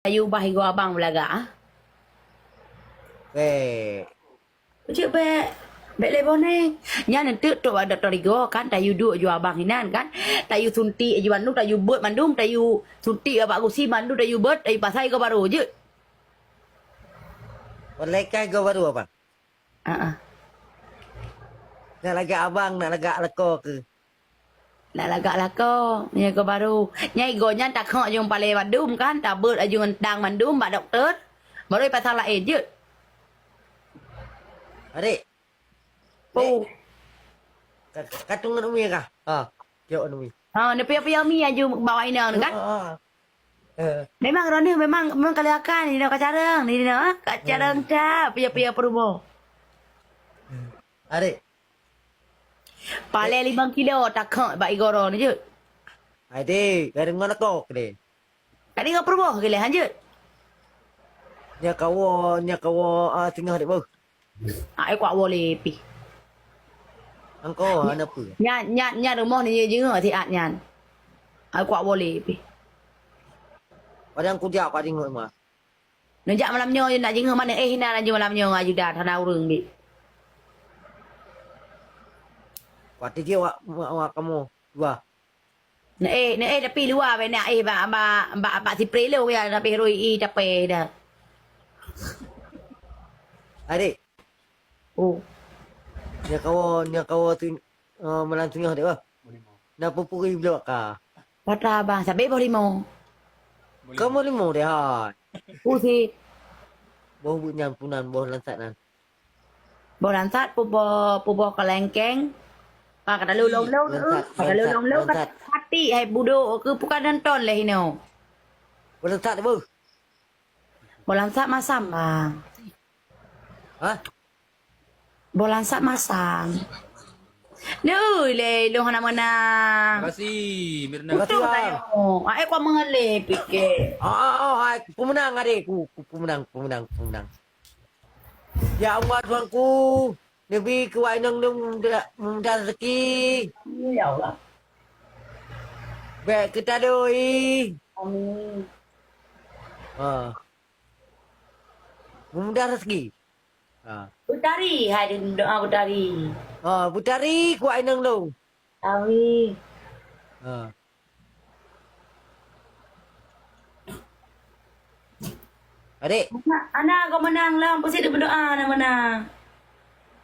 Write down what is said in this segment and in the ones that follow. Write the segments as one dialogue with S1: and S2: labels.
S1: Ayu bahigo abang belaga. Cik be lebone. Nya nanti tu ada torigo kan tayu duk ju abang hinan kan. Tayu sunti ju Bandung tayu bet Bandung tayu sunti abak gusi Bandung tayu bet tayu pasai ko baru je.
S2: Lekai kau baru apa? Nak lagak abang, nak lagak leko ke?
S1: Nak lagak lako. Nya ko baru. Nya igo nya tak khok jung pale Bandung kan. Tak bet ajung dang Bandung bak doktor. Baru pasal lain je.
S2: Adik.
S1: Oh.
S2: Katung nak umi kah? Tengok nak umi.
S1: Ni pia-pia mi aju bawa ina kan. Memang Roni memang kali akan ni nak kacarang ni nak kacarang dah pia-pia perubo.
S2: Adik.
S1: Pale 5 kilo tak kak bak igoro ni je.
S2: Adik, garing mana kau ke?
S1: Kali kau perubo ke leh je.
S2: Nya kau tengah adik bau.
S1: Ai kuat boleh pi.
S2: Angkau ana apa?
S1: Nya rumah ni je ngah ti at nyan. Ai kuat boleh pi.
S2: Padang ku jak pak tengok mah.
S1: Nak malam nyo nak jengah mana hina laju malam nyo ngaju dah tanah urang di.
S2: Pati dia wak kamu dua.
S1: Nak tapi luar be nak ba si pre lu ya tapi roi tapi dah.
S2: Adik.
S1: Oh.
S2: Nya kau tu malam tengah dia bah. Nak pupuri blok ka.
S1: Pata bang sabe boleh mau.
S2: Kamu limo dia hai.
S1: Si
S2: Bau bunyan punan bau lansat nan.
S1: Bolan sat pubo kelengkeng. Kata lu long kat hati hai budo ke bukan nonton leh ino.
S2: Bau lansat bu.
S1: Bolan sat masam bang. Bolan sat masam. Nui le lu hana mana.
S3: Terima kasih Mirna.
S1: Betul tayo. Ai ko mengale pikir.
S2: Hai, pemenang adikku, pemenang. Ya Allah Tuhanku, Nabi kewainan dan rezeki.
S1: Ya Allah.
S2: Baik kita doi.
S1: Amin.
S2: Memudah rezeki.
S1: Putari hai doa putari.
S2: Putari kewainan lu.
S1: Amin.
S2: Adik,
S1: Anak kau menang lah. Pasti dia berdoa nak menang.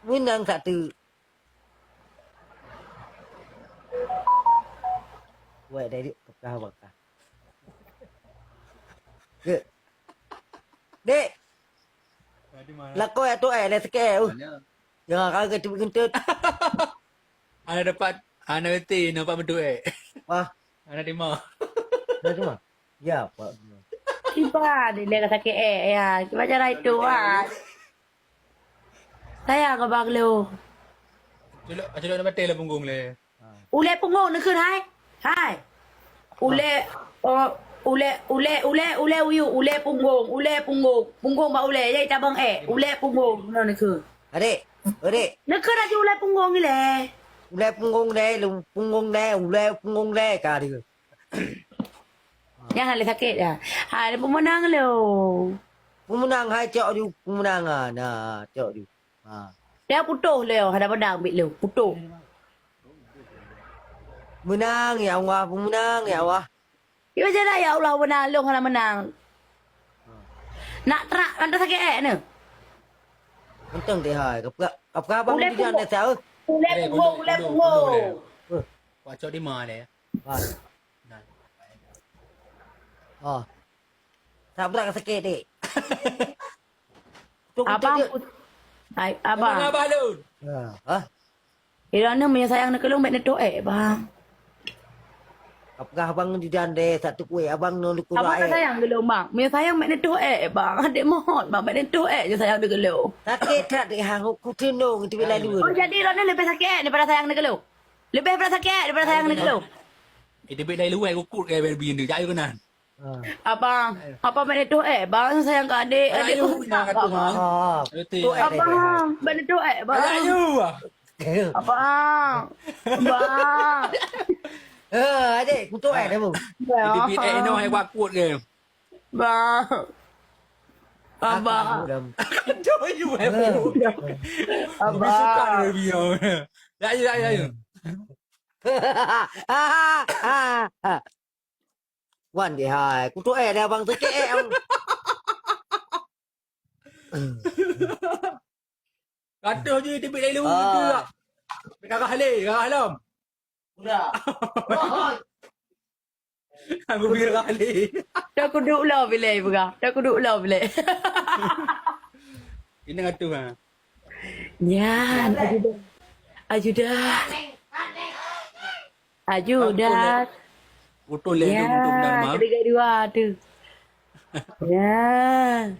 S2: menang satu. Buat dari bakar. Ke. Dek,
S3: Di mana?
S2: lakon tu lah sikit. Jangan kagak tu kentut.
S3: Ana dapat ana beti nampak beduk
S2: Wah,
S3: Ana terima.
S2: dah cuma. Ya, Pak.
S1: Tiba dia kata ke ya. Macam cara itu Saya kau bang lu.
S3: Celok nak batal lah punggung le.
S1: Ule punggung nakขึ้นhai. Ule uyu ule punggung ba ule jadi tabang ule punggung nakขึ้น
S2: Adik,
S1: nakขึ้นaja ule punggung ni le.
S2: ulai punggung le ka dia.
S1: Jangan le sakit dah. Ha dia pemenang lu.
S2: Pemenang hai cok dia pemenang nah, cok dia.
S1: Dia putuh le ada pedang bit lu. Putuh.
S2: Menang ya Allah, pemenang ya Allah.
S1: Ya macam dah ya Allah menang lu kalau menang. Nak terak anda sakit ni.
S2: Untung dia hai, apa bang dia jangan dah tahu.
S1: Ule punggung.
S3: Wah cok di mana le?
S2: Tak berat sakit dik.
S1: Abang abang.
S3: Abang lu.
S1: Irana punya sayang nak kelung mek netok bang.
S2: Apakah abang di jande satu kuih abang no luku
S1: Abang tak sayang gelung bang. Punya sayang mek netok bang. Adik mohon bang mek netok je sayang dia gelung.
S2: sakit tak dik hang ku tendung tu bila dua.
S1: Oh jadi Irana lebih sakit daripada sayang nak gelung. Lebih daripada sakit daripada sayang nak gelung.
S3: Dia bet dari luar kukut ke bin dia jayu kenan.
S1: Abang, apa mek netok bang sayang ke adik. Adik
S3: Ayu
S1: tu
S3: nak katu hang. Betul.
S1: abang, mek netok bang.
S3: Ayu.
S1: Abang. Bang.
S2: Adik kutuk dah bu.
S3: Dia bet no hai wakut ke.
S1: Abang. Abang.
S3: Kacau you Lebih suka dia video. Ya.
S2: Quan thì hài, cũng chỗ đeo bằng tôi trẻ em.
S3: Kacau je dia lalu juga. Kakak halim.
S2: Udah.
S3: Aku biar kali.
S1: Dah aku duduk lah bila bukan. Dah aku duduk lah bila.
S3: Ini ngatu ha.
S1: Nyan, ajudan.
S3: Foto le dum dalam
S1: Ya, kedai dua tu. Ya.